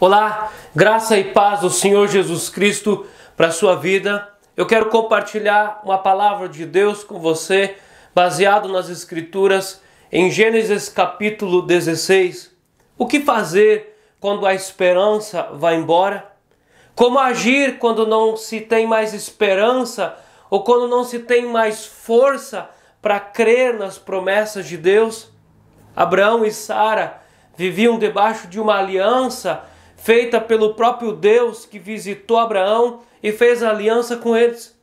Olá, graça e paz do Senhor Jesus Cristo para a sua vida. Eu quero compartilhar uma palavra de Deus com você, baseado nas Escrituras, em Gênesis capítulo 16. O que fazer quando a esperança vai embora? Como agir quando não se tem mais esperança ou quando não se tem mais força para crer nas promessas de Deus? Abraão e Sara viviam debaixo de uma aliança feita pelo próprio Deus, que visitou Abraão e fez aliança com eles.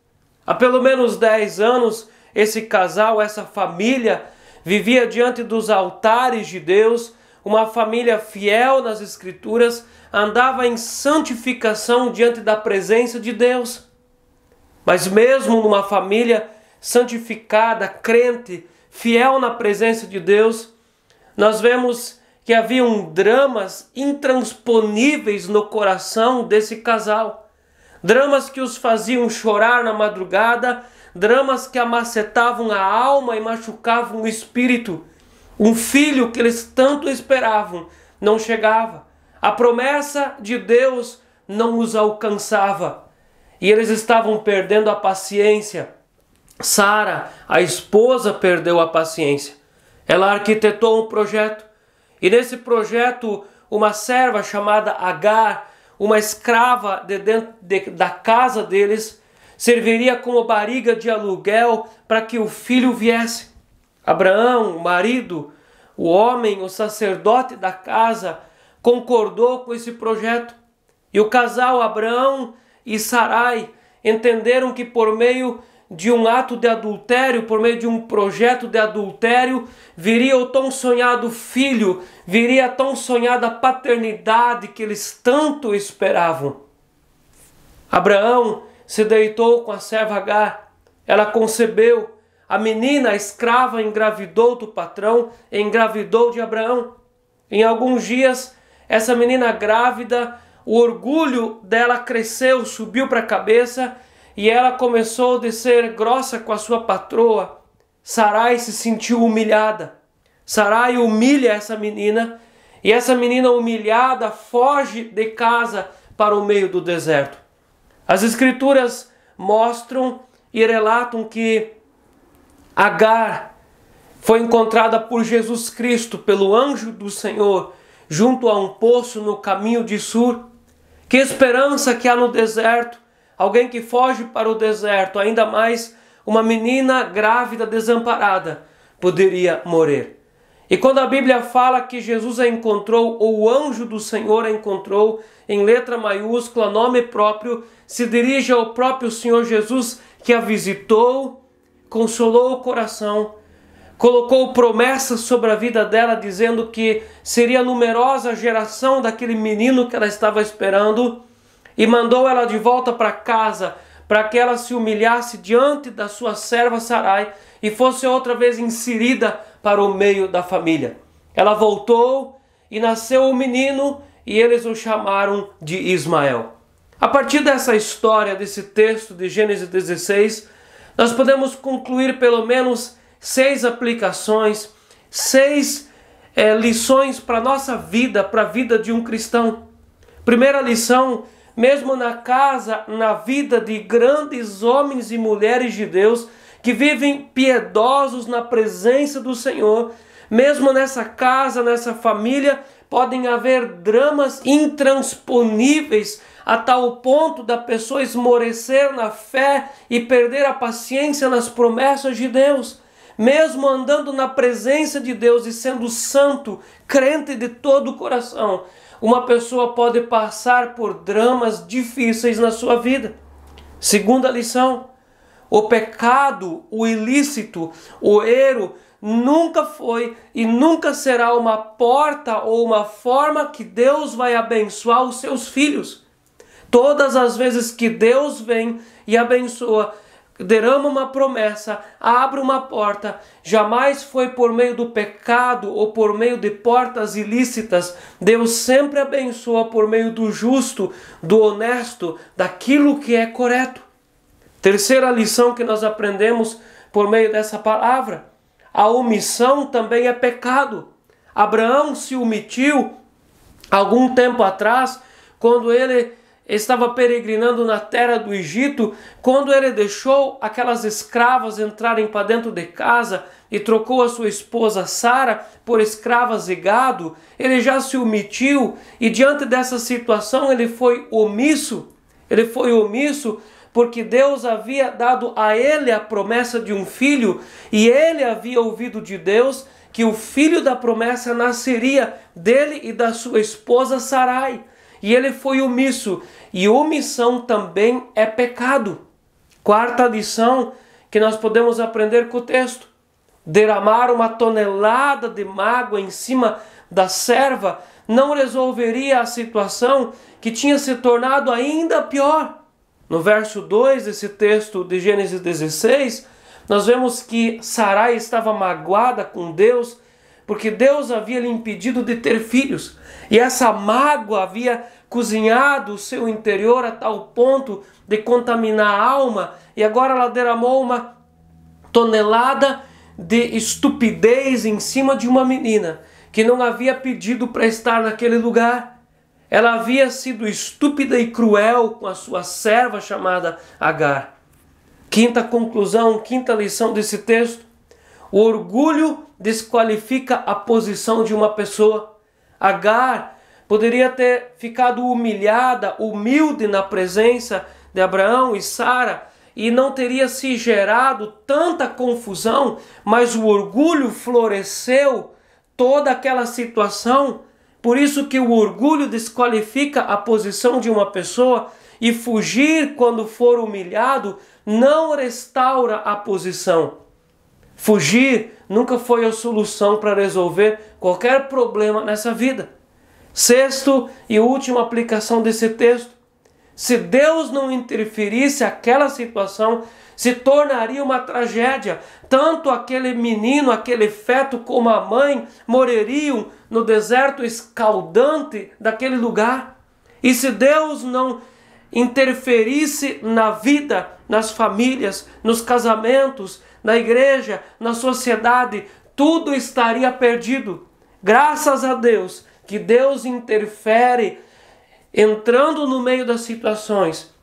Há pelo menos 10 anos, esse casal, essa família, vivia diante dos altares de Deus, uma família fiel nas Escrituras, andava em santificação diante da presença de Deus. Mas mesmo numa família santificada, crente, fiel na presença de Deus, nós vemos que haviam dramas intransponíveis no coração desse casal. Dramas que os faziam chorar na madrugada, dramas que amacetavam a alma e machucavam o espírito. Um filho que eles tanto esperavam não chegava. A promessa de Deus não os alcançava. E eles estavam perdendo a paciência. Sara, a esposa, perdeu a paciência. Ela arquitetou um projeto. E nesse projeto, uma serva chamada Agar, uma escrava de dentro da casa deles, serviria como barriga de aluguel para que o filho viesse. Abraão, o marido, o homem, o sacerdote da casa, concordou com esse projeto. E o casal Abraão e Sarai entenderam que por meio de um ato de adultério, por meio de um projeto de adultério, viria o tão sonhado filho, viria a tão sonhada paternidade que eles tanto esperavam. Abraão se deitou com a serva Agar, ela concebeu, a menina, a escrava, engravidou do patrão, engravidou de Abraão. Em alguns dias, essa menina grávida, o orgulho dela cresceu, subiu para a cabeça, e ela começou a descer grossa com a sua patroa. Sarai se sentiu humilhada. Sarai humilha essa menina, e essa menina humilhada foge de casa para o meio do deserto. As Escrituras mostram e relatam que Agar foi encontrada por Jesus Cristo, pelo anjo do Senhor, junto a um poço no caminho de Sur. Que esperança que há no deserto! Alguém que foge para o deserto, ainda mais uma menina grávida, desamparada, poderia morrer. E quando a Bíblia fala que Jesus a encontrou, ou o anjo do Senhor a encontrou, em letra maiúscula, nome próprio, se dirige ao próprio Senhor Jesus, que a visitou, consolou o coração, colocou promessas sobre a vida dela, dizendo que seria numerosa a geração daquele menino que ela estava esperando, e mandou ela de volta para casa, para que ela se humilhasse diante da sua serva Sarai e fosse outra vez inserida para o meio da família. Ela voltou e nasceu o menino e eles o chamaram de Ismael. A partir dessa história, desse texto de Gênesis 16, nós podemos concluir pelo menos 6 aplicações, 6 lições para a nossa vida, para a vida de um cristão. Primeira lição: mesmo na casa, na vida de grandes homens e mulheres de Deus, que vivem piedosos na presença do Senhor, mesmo nessa casa, nessa família, podem haver dramas intransponíveis a tal ponto da pessoa esmorecer na fé e perder a paciência nas promessas de Deus. Mesmo andando na presença de Deus e sendo santo, crente de todo o coração, uma pessoa pode passar por dramas difíceis na sua vida. Segunda lição: o pecado, o ilícito, o erro nunca foi e nunca será uma porta ou uma forma que Deus vai abençoar os seus filhos. Todas as vezes que Deus vem e abençoa, derrama uma promessa, abre uma porta, jamais foi por meio do pecado ou por meio de portas ilícitas. Deus sempre abençoa por meio do justo, do honesto, daquilo que é correto. Terceira lição que nós aprendemos por meio dessa palavra: a omissão também é pecado. Abraão se omitiu algum tempo atrás quando ele estava peregrinando na terra do Egito, quando ele deixou aquelas escravas entrarem para dentro de casa e trocou a sua esposa Sara por escravas e gado, ele já se omitiu e diante dessa situação ele foi omisso. Ele foi omisso porque Deus havia dado a ele a promessa de um filho e ele havia ouvido de Deus que o filho da promessa nasceria dele e da sua esposa Sarai. E ele foi omisso. E omissão também é pecado. Quarta lição que nós podemos aprender com o texto. Derramar uma tonelada de mágoa em cima da serva não resolveria a situação que tinha se tornado ainda pior. No verso 2 desse texto de Gênesis 16, nós vemos que Sarai estava magoada com Deus porque Deus havia lhe impedido de ter filhos. E essa mágoa havia cozinhado o seu interior a tal ponto de contaminar a alma. E agora ela derramou uma tonelada de estupidez em cima de uma menina que não havia pedido para estar naquele lugar. Ela havia sido estúpida e cruel com a sua serva chamada Agar. Quinta conclusão, quinta lição desse texto. O orgulho desqualifica a posição de uma pessoa. Agar poderia ter ficado humilhada, humilde na presença de Abraão e Sara e não teria se gerado tanta confusão, mas o orgulho floresceu toda aquela situação. Por isso que o orgulho desqualifica a posição de uma pessoa e fugir quando for humilhado não restaura a posição. Fugir nunca foi a solução para resolver qualquer problema nessa vida. Sexto e última aplicação desse texto. Se Deus não interferisse, aquela situação se tornaria uma tragédia. Tanto aquele menino, aquele feto, como a mãe morreriam no deserto escaldante daquele lugar. E se Deus não interferisse na vida, nas famílias, nos casamentos, na igreja, na sociedade, tudo estaria perdido. Graças a Deus que Deus interfere entrando no meio das situações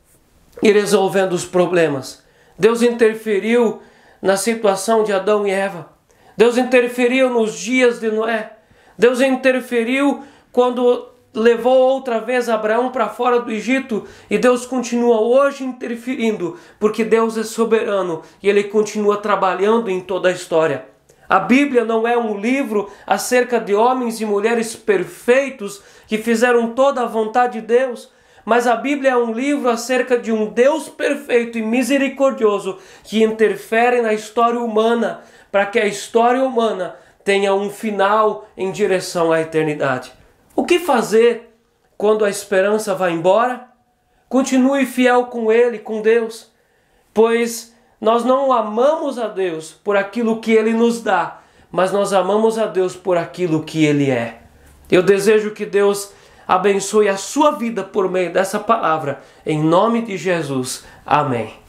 e resolvendo os problemas. Deus interferiu na situação de Adão e Eva. Deus interferiu nos dias de Noé. Deus interferiu quando levou outra vez Abraão para fora do Egito, e Deus continua hoje interferindo, porque Deus é soberano e Ele continua trabalhando em toda a história. A Bíblia não é um livro acerca de homens e mulheres perfeitos que fizeram toda a vontade de Deus, mas a Bíblia é um livro acerca de um Deus perfeito e misericordioso que interfere na história humana para que a história humana tenha um final em direção à eternidade. O que fazer quando a esperança vai embora? Continue fiel com Ele, com Deus, pois nós não amamos a Deus por aquilo que Ele nos dá, mas nós amamos a Deus por aquilo que Ele é. Eu desejo que Deus abençoe a sua vida por meio dessa palavra, em nome de Jesus. Amém.